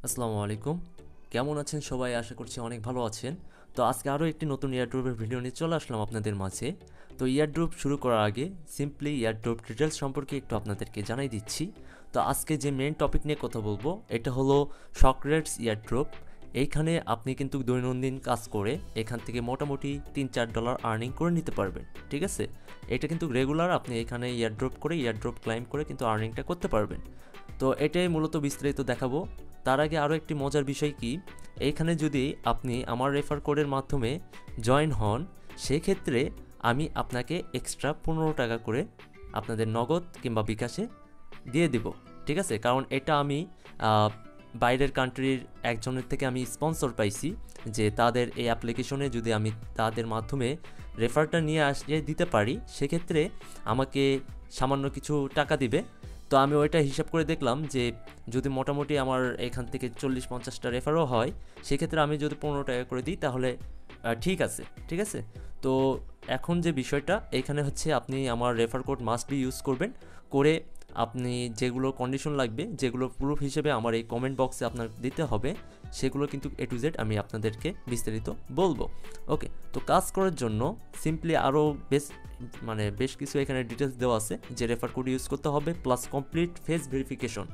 আসসালামু আলাইকুম। কেমন আছেন সবাই? আশা করছি অনেক ভালো আছেন। তো আজকে আরও একটি নতুন এয়ারড্রপের ভিডিও নিয়ে চলে আসলাম আপনাদের মাঝে। তো এয়ারড্রপ শুরু করার আগে সিম্পলি এয়ারড্রপ ডিটেলস সম্পর্কে একটু আপনাদেরকে জানাই দিচ্ছি। তো আজকে যে মেন টপিক নিয়ে কথা বলবো এটা হলো শকরেটস এয়ারড্রপ। এইখানে আপনি কিন্তু দৈনন্দিন কাজ করে এখান থেকে মোটামুটি $3-4 আর্নিং করে নিতে পারবেন, ঠিক আছে? এটা কিন্তু রেগুলার আপনি এখানে এয়ারড্রপ করে এয়ারড্রপ ক্লাইম করে কিন্তু আর্নিংটা করতে পারবেন। তো এটাই মূলত বিস্তারিত দেখাবো। তার আগে আরও একটি মজার বিষয় কি, এইখানে যদি আপনি আমার রেফার কোডের মাধ্যমে জয়েন হন, সেক্ষেত্রে আমি আপনাকে এক্সট্রা $15 করে আপনাদের নগদ কিংবা বিকাশে দিয়ে দিব, ঠিক আছে? কারণ এটা আমি বাইরের কান্ট্রির একজনের থেকে আমি স্পন্সর পাইছি যে তাদের এই অ্যাপ্লিকেশনে যদি আমি তাদের মাধ্যমে রেফারটা নিয়ে আসিয়ে দিতে পারি, সেক্ষেত্রে আমাকে সামান্য কিছু টাকা দিবে। তো আমি ওইটা হিসাব করে দেখলাম যে যদি মোটামুটি আমার এখান থেকে 40-50টা রেফারও হয়, সেক্ষেত্রে আমি যদি $15 করে দিই তাহলে ঠিক আছে, ঠিক আছে? তো এখন যে বিষয়টা এখানে হচ্ছে, আপনি আমার refer code must be use করবেন। করে আপনি যেগুলো কন্ডিশন লাগবে, যেগুলো প্রুফ হিসেবে আমার এই কমেন্ট বক্সে আপনার দিতে হবে, সেগুলো কিন্তু A to Z আমি আপনাদেরকে বিস্তারিত বলবো। ওকে, তো কাজ করার জন্য সিম্পলি আরও বেশ কিছু এখানে ডিটেলস দেওয়া আছে যে রেফার কোড ইউজ করতে হবে, প্লাস কমপ্লিট ফেস ভেরিফিকেশন।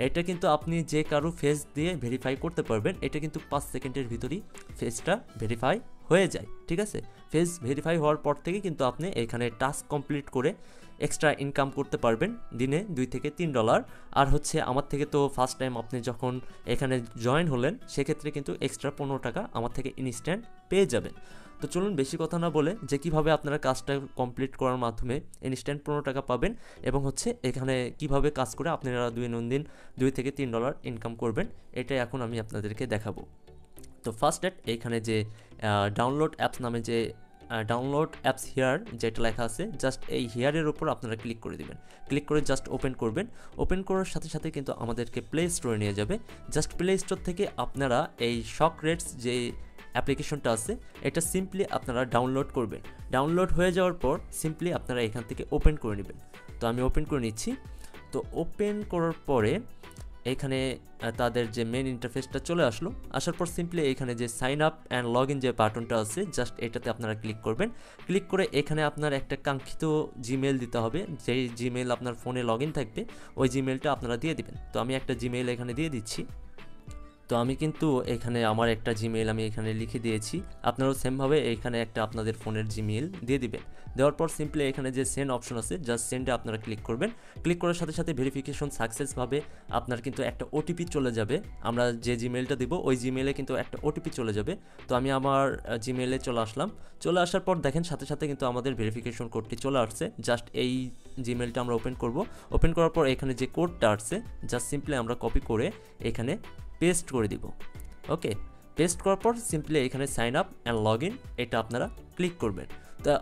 এটা কিন্তু আপনি যে কারো ফেস দিয়ে ভেরিফাই করতে পারবেন। এটা কিন্তু 5 সেকেন্ডের ভিতরেই ফেসটা ভেরিফাই হয়ে যায়, ঠিক আছে? ফেস ভেরিফাই হওয়ার পর থেকে কিন্তু আপনি এখানে টাস্ক কমপ্লিট করে এক্সট্রা ইনকাম করতে পারবেন দিনে $2-3। আর হচ্ছে আমার থেকে তো ফার্স্ট টাইম আপনি যখন এখানে জয়েন হলেন, সেক্ষেত্রে কিন্তু এক্সট্রা $15 আমার থেকে ইনস্ট্যান্ট পেয়ে যাবেন। তো চলুন বেশি কথা না বলে যে কীভাবে আপনারা কাজটা কমপ্লিট করার মাধ্যমে ইনস্ট্যান্ট $15 পাবেন এবং হচ্ছে এখানে কিভাবে কাজ করে আপনারা দৈনন্দিন $2-3 ইনকাম করবেন, এটাই এখন আমি আপনাদেরকে দেখাবো। তো ফার্স্ট এইখানে যে ডাউনলোড অ্যাপস নামে যে ডাউনলোড অ্যাপস হিয়ার যেটা লেখা আছে, জাস্ট এই হিয়ারের উপর আপনারা ক্লিক করে দেবেন। ক্লিক করে জাস্ট ওপেন করবেন। ওপেন করার সাথে সাথে কিন্তু আমাদেরকে প্লে স্টোরে নিয়ে যাবে। জাস্ট প্লে স্টোর থেকে আপনারা এই শকরেটস যে অ্যাপ্লিকেশনটা আছে, এটা সিম্পলি আপনারা ডাউনলোড করবেন। ডাউনলোড হয়ে যাওয়ার পর সিম্পলি আপনারা এখান থেকে ওপেন করে নেবেন। তো আমি ওপেন করে নিচ্ছি। তো ওপেন করার পরে এখানে তাদের যে মেন ইন্টারফেসটা চলে আসলো। আসার পর সিম্পলি এখানে যে sign up and log in যে বাটনটা আছে, জাস্ট এটাতে আপনারা ক্লিক করবেন। ক্লিক করে এখানে আপনার একটা কাঙ্ক্ষিত জিমেল দিতে হবে। যেই জিমেল আপনার ফোনে লগ ইন থাকবে, ওই জিমেলটা আপনারা দিয়ে দিবেন। তো আমি একটা জিমেল এখানে দিয়ে দিচ্ছি। তো আমি কিন্তু এখানে আমার একটা জিমেল আমি এখানে লিখে দিয়েছি। আপনারাও সেমভাবে এখানে একটা আপনাদের ফোনের জিমেল দিয়ে দিবেন। দেওয়ার পর সিম্পলি এখানে যে সেন্ড অপশন আছে, জাস্ট সেন্ডে আপনারা ক্লিক করবেন। ক্লিক করার সাথে সাথে ভেরিফিকেশন সাকসেসভাবে আপনার কিন্তু একটা ওটিপি চলে যাবে। আমরা যে জিমেলটা দিব ওই জিমেলে কিন্তু একটা ওটিপি চলে যাবে। তো আমি আমার জিমেলে চলে আসলাম। চলে আসার পর দেখেন সাথে সাথে কিন্তু আমাদের ভেরিফিকেশন কোডটি চলে আসছে। জাস্ট এই জিমেলটা আমরা ওপেন করব। ওপেন করার পর এখানে যে কোডটা আসছে, জাস্ট সিম্পলি আমরা কপি করে এখানে পেস্ট করে দিব। ওকে, পেস্ট করার পর সিম্পলি এখানে sign up and log in, এটা আপনারা ক্লিক করবেন। তা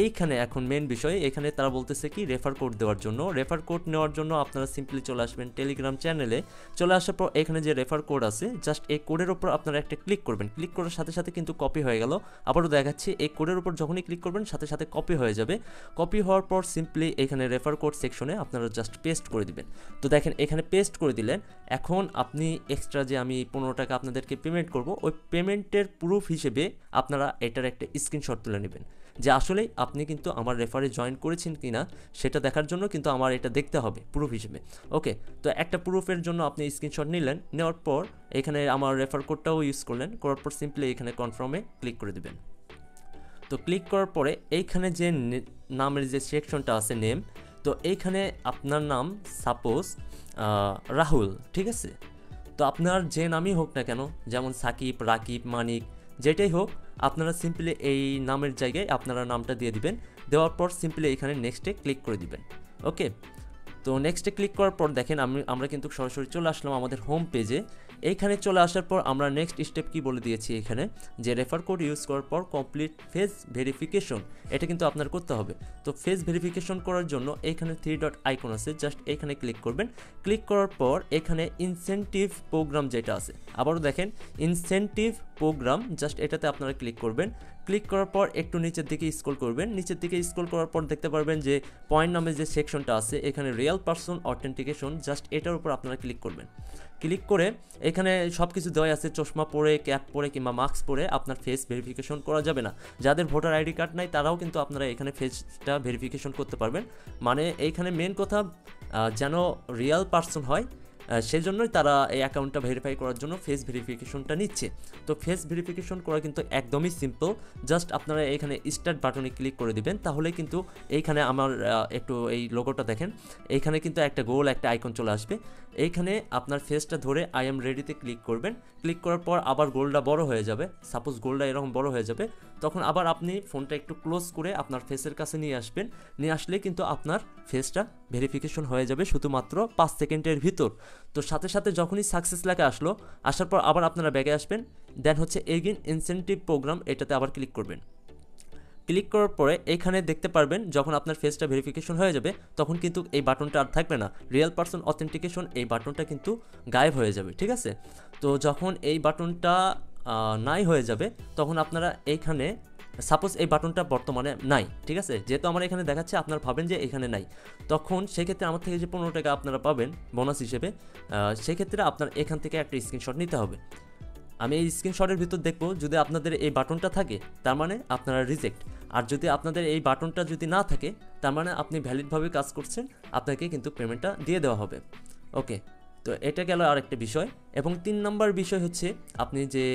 এইখানে এখন মেন বিষয়, এখানে তারা বলতেছে কি রেফার কোড দেওয়ার জন্য। রেফার কোড নেওয়ার জন্য আপনারা সিম্পলি চলে আসবেন টেলিগ্রাম চ্যানেলে। চলে আসার পর এখানে যে রেফার কোড আছে, জাস্ট এই কোডের উপর আপনারা একটা ক্লিক করবেন। ক্লিক করার সাথে সাথে কিন্তু কপি হয়ে গেল। আবারও দেখাচ্ছি, এই কোডের উপর যখনই ক্লিক করবেন সাথে সাথে কপি হয়ে যাবে। কপি হওয়ার পর সিম্পলি এখানে রেফার কোড সেকশনে আপনারা জাস্ট পেস্ট করে দিবেন। তো দেখেন এখানে পেস্ট করে দিলেন। এখন আপনি এক্সট্রা যে আমি $15 আপনাদেরকে পেমেন্ট করব, ওই পেমেন্টের প্রুফ হিসেবে আপনারা এটার একটা স্ক্রিনশট তুলে নেবেন যে আসলেই আপনি কিন্তু আমার রেফারে জয়েন করেছেন কি না সেটা দেখার জন্য কিন্তু আমার এটা দেখতে হবে প্রুফ হিসেবে। ওকে, তো একটা প্রুফের জন্য আপনি স্ক্রিনশট নিলেন। নেওয়ার পর এখানে আমার রেফার কোডটাও ইউজ করলেন। করার পর সিম্পলি এখানে কনফার্মে ক্লিক করে দেবেন। তো ক্লিক করার পরে এইখানে যে নামের যে সেকশনটা আছে নেম, তো এইখানে আপনার নাম সাপোজ রাহুল, ঠিক আছে? তো আপনার যে নামই হোক না কেন, যেমন সাকিব, রাকিব, মানিক, যেটাই হোক, আপনারা সিম্পলি এই নামের জায়গায় আপনারা নামটা দিয়ে দিবেন। দেওয়ার পর সিম্পলি এখানে নেক্সটে ক্লিক করে দিবেন। ওকে, তো নেক্সটে ক্লিক করার পর দেখেন আমরা কিন্তু সরাসরি চলে আসলাম আমাদের হোম পেজে। এইখানে চলে আসার পর আমরা নেক্সট স্টেপ কি বলে দিয়েছি এখানে, যে রেফার কোড ইউজ করার পর কমপ্লিট ফেস ভেরিফিকেশন, এটা কিন্তু আপনার করতে হবে। তো ফেস ভেরিফিকেশন করার জন্য এখানে 3 ডট আইকন আছে, জাস্ট এখানে ক্লিক করবেন। ক্লিক করার পর এখানে ইনসেনটিভ প্রোগ্রাম যেটা আছে, আবারও দেখেন ইনসেনটিভ প্রোগ্রাম, জাস্ট এটাতে আপনারা ক্লিক করবেন। ক্লিক করার পর একটু নিচের দিকে স্ক্রল করবেন। নিচের দিকে স্ক্রল করার পর দেখতে পারবেন যে পয়েন্ট নামে যে সেকশনটা আছে এখানে রিয়েল পারসন অথেন্টিকেশন, জাস্ট এটার উপর আপনারা ক্লিক করবেন। ক্লিক করে এখানে সব কিছু দেওয়া আছে, চশমা পরে, ক্যাপ পরে কিংবা মাস্ক পরে আপনার ফেস ভেরিফিকেশন করা যাবে না। যাদের ভোটার আইডি কার্ড নাই তারাও কিন্তু আপনারা এখানে ফেসটা ভেরিফিকেশন করতে পারবেন। মানে এইখানে মেন কথা যেন রিয়েল পারসন হয়, সেই জন্যই তারা এই অ্যাকাউন্টটা ভেরিফাই করার জন্য ফেস ভেরিফিকেশনটা নিচ্ছে। তো ফেস ভেরিফিকেশন করা কিন্তু একদমই সিম্পল, জাস্ট আপনারা এখানে স্টার্ট বাটনে ক্লিক করে দিবেন। তাহলে কিন্তু এইখানে আমার একটু এই লোগোটা দেখেন, এইখানে কিন্তু একটা গোল একটা আইকন চলে আসবে। এইখানে আপনার ফেসটা ধরে আই এম রেডিতে ক্লিক করবেন। ক্লিক করার পর আবার গোলটা বড় হয়ে যাবে, সাপোজ গোলটা এরকম বড় হয়ে যাবে, তখন আবার আপনি ফোনটা একটু ক্লোজ করে আপনার ফেসের কাছে নিয়ে আসবেন। নিয়ে আসলে কিন্তু আপনার ফেসটা ভেরিফিকেশন হয়ে যাবে শুধুমাত্র 5 সেকেন্ডের ভিতর। তো সাথে সাথে যখনই সাকসেস লেখা আসলো, আসার পর আবার আপনারা ব্যাগে আসবেন, দেন হচ্ছে এগেইন ইনসেন্টিভ প্রোগ্রাম, এটাতে আবার ক্লিক করবেন। ক্লিক করার পরে এখানে দেখতে পারবেন যখন আপনার ফেসটা ভেরিফিকেশন হয়ে যাবে তখন কিন্তু এই বাটনটা আর থাকবে না, রিয়েল পারসন অথেন্টিকেশন এই বাটনটা কিন্তু গায়েব হয়ে যাবে, ঠিক আছে। তো যখন এই বাটনটা নাই হয়ে যাবে তখন আপনারা এইখানে সাপোজ এই বাটনটা বর্তমানে নাই, ঠিক আছে, যেহেতু আমার এখানে দেখাচ্ছে আপনারা ভাবেন যে এখানে নাই, তখন সেক্ষেত্রে আমার থেকে যে 15 টাকা আপনারা পাবেন বোনাস হিসেবে, সেক্ষেত্রে আপনার এখান থেকে একটা স্ক্রিনশট নিতে হবে। আমি এই স্ক্রিনশটের ভিতর দেখবো যদি আপনাদের এই বাটনটা থাকে তার মানে আপনারা রিজেক্ট, আর যদি আপনাদের এই বাটনটা যদি না থাকে তার মানে আপনি ভ্যালিডভাবে কাজ করছেন, আপনাকে কিন্তু পেমেন্টটা দিয়ে দেওয়া হবে। ওকে, তো এটা গেল আরেকটা বিষয়। এবং 3 নম্বর বিষয় হচ্ছে আপনি যে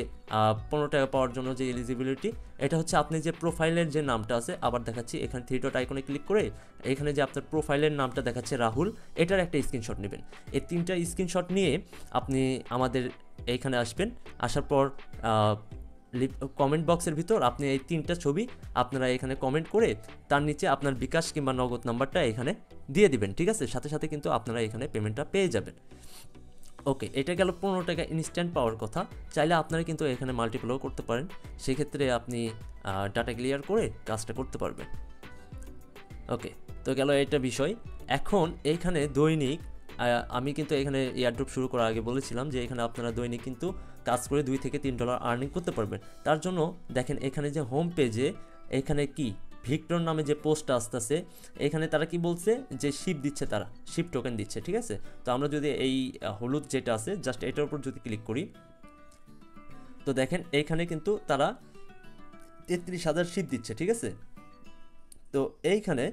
15 টাকা পাওয়ার জন্য যে এলিজিবিলিটি, এটা হচ্ছে আপনি যে প্রোফাইলের যে নামটা আছে, আবার দেখাচ্ছি এখানে 3 ডট আইকনে ক্লিক করে এখানে যে আপনার প্রোফাইলের নামটা দেখাচ্ছে রাহুল, এটার একটা স্ক্রিনশট নেবেন। এই 3টা স্ক্রিনশট নিয়ে আপনি আমাদের এইখানে আসবেন। আসার পর কমেন্ট বক্সের ভিতর আপনি এই 3টা ছবি আপনারা এখানে কমেন্ট করে তার নিচে আপনার বিকাশ কিংবা নগদ নাম্বারটা এখানে দিয়ে দিবেন, ঠিক আছে। সাথে সাথে কিন্তু আপনারা এখানে পেমেন্টটা পেয়ে যাবেন। ওকে, এটা গেল 15 টাকা ইনস্ট্যান্ট পাওয়ার কথা। চাইলে আপনারা কিন্তু এখানে মাল্টিপ্লও করতে পারেন, সেক্ষেত্রে আপনি ডাটা ক্লিয়ার করে কাজটা করতে পারবেন। ওকে, তো গেল এটা বিষয়। এখন এইখানে দৈনিক আমি কিন্তু এখানে এয়ারড্রপ শুরু করার আগে বলেছিলাম যে এখানে আপনারা দৈনিক কিন্তু কাজ করে $2 থেকে $3 আর্নিং করতে পারবেন। তার জন্য দেখেন এখানে যে হোম পেজে এখানে কি ভিক্টর নামে যে পোস্টটা আসতেছে, এখানে তারা কি বলছে যে শিপ দিচ্ছে, তারা শিপ টোকেন দিচ্ছে, ঠিক আছে। তো আমরা যদি এই হলুদ যেটা আছে জাস্ট এটার উপর যদি ক্লিক করি, তো দেখেন এইখানে কিন্তু তারা 33,000 শিপ দিচ্ছে, ঠিক আছে। তো এইখানে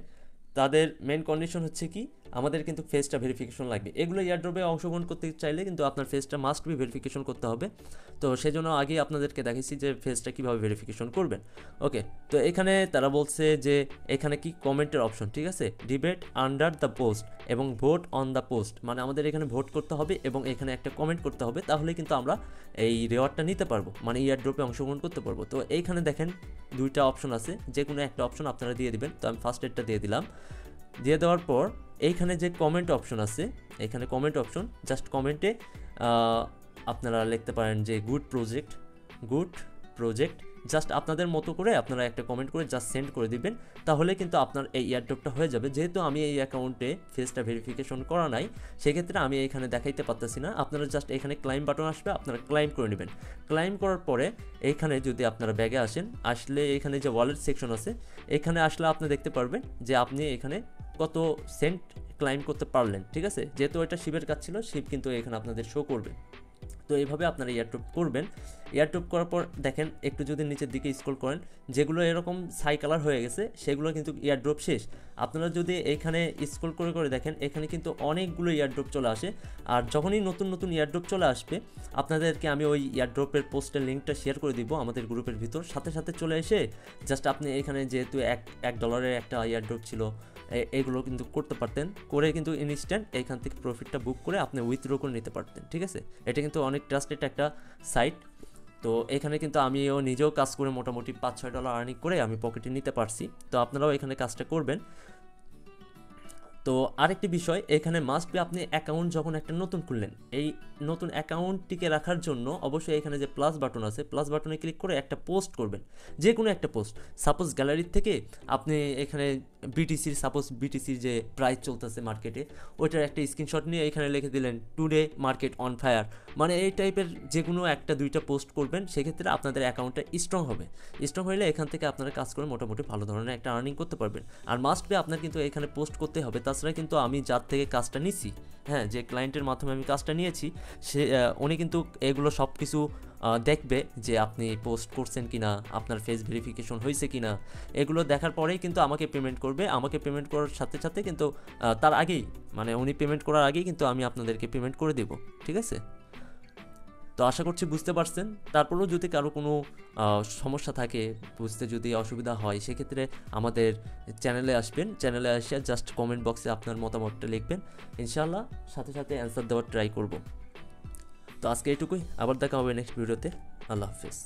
তাদের মেন কন্ডিশন হচ্ছে কি, আমাদের কিন্তু ফেসটা ভেরিফিকেশন লাগবে। এগুলো এয়ারড্রপে অংশগ্রহণ করতে চাইলে কিন্তু আপনার ফেসটা মাস্ট বি ভেরিফিকেশন করতে হবে। তো সেই জন্য আগে আপনাদেরকে দেখাইছি যে ফেসটা কীভাবে ভেরিফিকেশন করবেন। ওকে, তো এখানে তারা বলছে যে এখানে কি কমেন্টের অপশন, ঠিক আছে, ডিবেট আন্ডার দ্য পোস্ট এবং ভোট অন দ্য পোস্ট, মানে আমাদের এখানে ভোট করতে হবে এবং এখানে একটা কমেন্ট করতে হবে, তাহলে কিন্তু আমরা এই রেওয়ার্ডটা নিতে পারবো, মানে এয়ারড্রপে অংশগ্রহণ করতে পারবো। তো এইখানে দেখেন 2টা অপশন আছে, যে কোনো একটা অপশন আপনারা দিয়ে দিবেন। তো আমি ফার্স্ট এডটা দিয়ে দিলাম। দিয়ে দেওয়ার পর এইখানে যে কমেন্ট অপশন আছে, এখানে কমেন্ট অপশন, জাস্ট কমেন্টে আপনারা লিখতে পারেন যে গুড প্রজেক্ট, জাস্ট আপনাদের মতো করে আপনারা একটা কমেন্ট করে জাস্ট সেন্ড করে দিবেন, তাহলে কিন্তু আপনার এই এয়ারড্রপটা হয়ে যাবে। যেহেতু আমি এই অ্যাকাউন্টে ফেসটা ভেরিফিকেশন করা নাই, সেক্ষেত্রে আমি এখানে দেখাইতে পারতেছি না। আপনারা জাস্ট এখানে ক্লাইম বাটন আসবে, আপনারা ক্লাইম করে নেবেন। ক্লাইম করার পরে এইখানে যদি আপনারা ব্যাগে আসলে এখানে যে ওয়ালেট সেকশন আছে, এখানে আসলে আপনি দেখতে পারবেন যে আপনি এখানে কত সেন্ট ক্লাইম করতে পারলেন, ঠিক আছে। যেহেতু এটা শিপের কাজ ছিল, শিপ কিন্তু এখানে আপনাদের শো করবে। তো এইভাবে আপনারা এয়ারড্রপ করবেন। এয়ারড্রপ করার পর দেখেন একটু যদি নিচের দিকে স্ক্রল করেন, যেগুলো এরকম ছাই কালার হয়ে গেছে সেগুলো কিন্তু এয়ারড্রপ শেষ। আপনারা যদি এখানে স্ক্রল করে করে দেখেন, এখানে কিন্তু অনেকগুলো এয়ারড্রপ চলে আসে। আর যখনই নতুন নতুন এয়ারড্রপ চলে আসবে, আপনাদেরকে আমি ওই এয়ারড্রপের পোস্টের লিঙ্কটা শেয়ার করে দিব আমাদের গ্রুপের ভিতর। সাথে সাথে চলে এসে জাস্ট আপনি এখানে যেহেতু $1 একটা এয়ারড্রপ ছিল, এগুলো কিন্তু করতে পারতেন, করে কিন্তু ইনস্ট্যান্ট এখান থেকে প্রফিটটা বুক করে আপনি উইথড্র করে নিতে পারতেন, ঠিক আছে। এটা কিন্তু অনেক ট্রাস্টেড একটা সাইট। তো এখানে কিন্তু আমিও নিজেও কাজ করে মোটামুটি $5-6 আর্নিং করে আমি পকেটে নিতে পারছি। তো আপনারাও এখানে কাজটা করবেন। তো আরেকটি বিষয়, এখানে মাস্ট বি আপনি অ্যাকাউন্ট যখন একটা নতুন খুললেন, এই নতুন অ্যাকাউন্টটিকে রাখার জন্য অবশ্যই এখানে যে প্লাস বাটন আছে, প্লাস বাটনে ক্লিক করে একটা পোস্ট করবেন, যে কোনো একটা পোস্ট। সাপোজ গ্যালারির থেকে আপনি এখানে বিটিসির যে প্রাইস চলতেছে মার্কেটে, ওইটার একটা স্ক্রিনশট নিয়ে এখানে লিখে দিলেন টুডে মার্কেট অন ফায়ার, মানে এই টাইপের যে কোনো একটা দুইটা পোস্ট করবেন, সেক্ষেত্রে আপনাদের অ্যাকাউন্টটা স্ট্রং হবে। স্ট্রং হলে এখান থেকে আপনারা কাজ করে মোটামুটি ভালো ধরনের একটা আর্নিং করতে পারবেন। আর মাস্ট বি আপনার কিন্তু এখানে পোস্ট করতে হবে, তাছাড়া কিন্তু আমি যার থেকে কাজটা নিছি, হ্যাঁ, যে ক্লায়েন্টের মাধ্যমে আমি কাজটা নিয়েছি, সে উনি কিন্তু এগুলো সব কিছু দেখবে যে আপনি পোস্ট করছেন কিনা, আপনার ফেস ভেরিফিকেশন হয়েছে কিনা, এগুলো দেখার পরেই কিন্তু আমাকে পেমেন্ট করবে। আমাকে পেমেন্ট করার সাথে সাথে কিন্তু তার আগেই, মানে উনি পেমেন্ট করার আগেই কিন্তু আমি আপনাদেরকে পেমেন্ট করে দেব, ঠিক আছে? তো আশা করছি বুঝতে পারছেন। তারপরেও যদি কারো কোনো সমস্যা থাকে, বুঝতে যদি অসুবিধা হয়, সেক্ষেত্রে আমাদের চ্যানেলে আসবেন, চ্যানেলে এসে জাস্ট কমেন্ট বক্সে আপনার মতামতটা লিখবেন, ইনশাআল্লাহ সাথে সাথে অ্যান্সার দেওয়ার ট্রাই করব। তো আজকে এইটুকুই, আবার দেখা হবে নেক্সট ভিডিওতে। আল্লাহ হাফিজ।